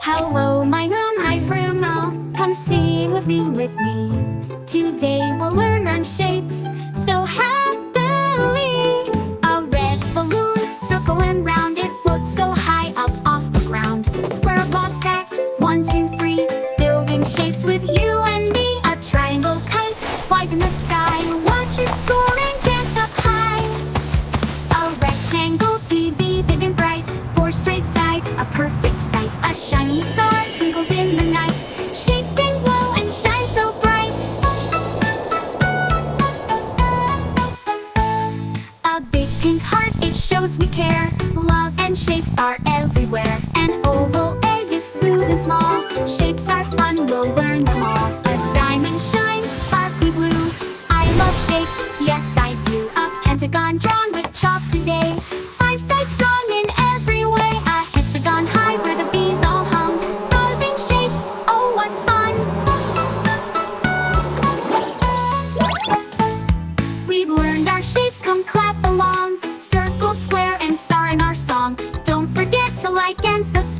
Hello, my name is Bruno. Come sing with me. Today we'll learn on shapes so happily. A red balloon, circling round, it floats so high up off the ground. Square blocks stacked, 1, 2, 3, building shapes with you and me. A triangle kite flies in the sky, watch it soaring, dance up high. A rectangle TV, big and bright, 4 straight sides, a perfect sight. A shiny star twinkles in the night, shapes can glow and shine so bright. A big pink heart, it shows we care. Love and shapes are everywhere. An oval egg is smooth and small, shapes are fun, we'll learn them all. A diamond shines sparkly blue, I love shapes, yes I do. A pentagon drawn with chalk today, 5 sides strong in every way. A hexagon high where the bees all hung, buzzing shapes, oh what fun. We've learned our shapes, come clap along. Circle, square, and star in our song. Don't forget to like and subscribe.